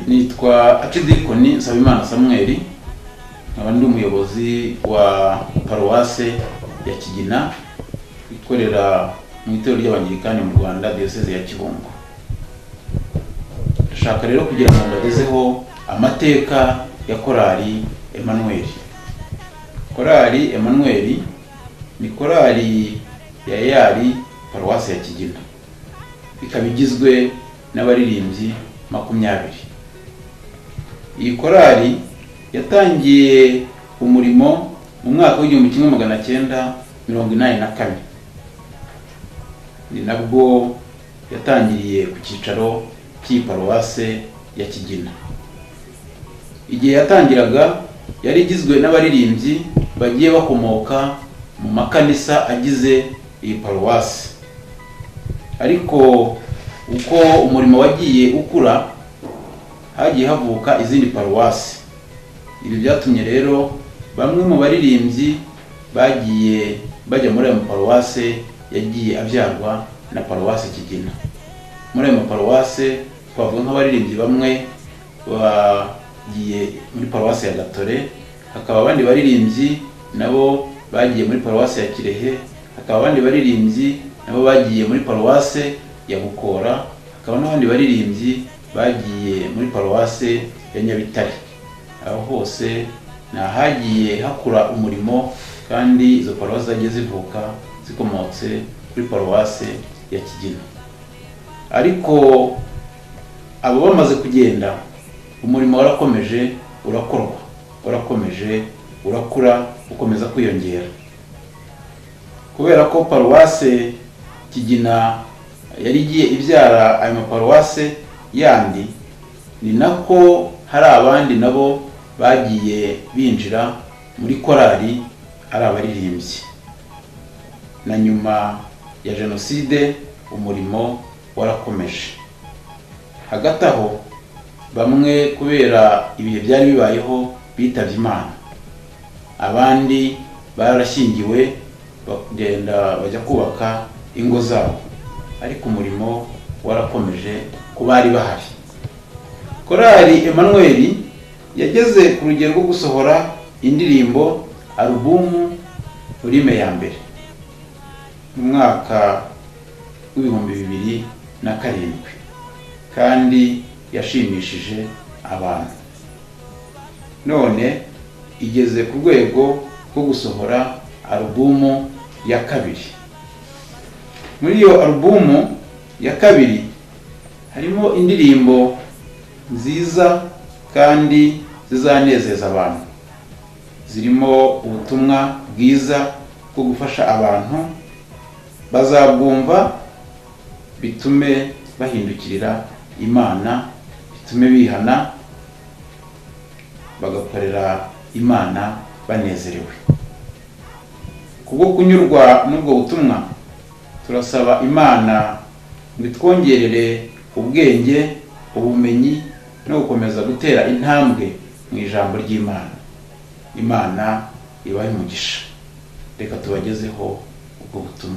Nitwa Akidikoni Nsabimana Samuel, nkaba ndi umuyobozi wa paruwase ya Kigina ikorera mu itorero ry'Abangirikani mu Rwanda, Diocese ya Kibungo. Ndashaka rero kugira ngo mbagezeho amateka ya korali Emmanuel. Korali Emmanuel ni korali ya yari paruwase ya Kigina, ikaba igizwe n'abaririmbyi 20. Iyi korali yatangiye umurimo mu mwaka w'1984. Ni nabwo yatangiriye ku cyicaro cy'iparuwase ya Kigina. Igihe yatangiraga yari igizwe n'abaririmbyi bagiye bakomoka mu makanisa agize iyi paruwase, ariko uko umurimo wagiye ukura hagiye havuka izindi paruwasi. Ibi byatumye rero bamwe mu baririmbyi bagiye bajya muri ayo paruwase yagiye abyarwa na paruwase Kigina. Muri ayo paruwase twavuga nk'abaririmbyi bamwe bagiye muri paruwase ya Gatore, hakaba abandi baririmbyi nabo bagiye muri paruwase ya Kirehe, hakaba abandi baririmbyi nabo bagiye muri paruwase ya Bukora, hakaba n'abandi baririmbyi bagiye muri paruwase ya Nyabitare. Aho hose nahagiye hakura umurimo, kandi izo paruwase zagiye zivuka zikomotse kuri paruwase ya Kigina. Ariko abo bamaze kugenda, umurimo warakomeje urakorwa, warakomeje urakura, ukomeza kwiyongera, kubera ko paruwase Kigina yari igiye ibyara ayo maparuwase yandi. Ni nako hari abandi nabo bagiye binjira muri korali ari abaririmbyi. Na nyuma ya Jenoside umurimo warakomeje. Hagati aho bamwe kubera ibihe byari bibayeho bitavye Imana, abandi barashyingiwe bagenda bajya kubaka ingo zabo, ariko umurimo warakomeje ku bari bahari. Korali Emmanuel yageze ku rugero rwo gusohora indirimbo alubumu urime ya mbere mu mwaka w'2007, kandi yashimishije abantu. None igeze ku rwego rwo gusohora alubumu ya kabiri. Muri iyo alubumu ya kabiri harimo indirimbo nziza kandi zizanezeza abantu, zirimo ubutumwa bwiza bwo gufasha abantu, bazabwumva bitume bahindukirira Imana, bitume bihana bagakorera Imana banezerewe. Kubwo kunyurwa n'ubwo butumwa, turasaba Imana ngo itwongerere ubwenge, ubumenyi no gukomeza gutera intambwe mu ijambo ry'Imana. Imana ibahe umugisha. Reka tubagezeho ubwo butumwa.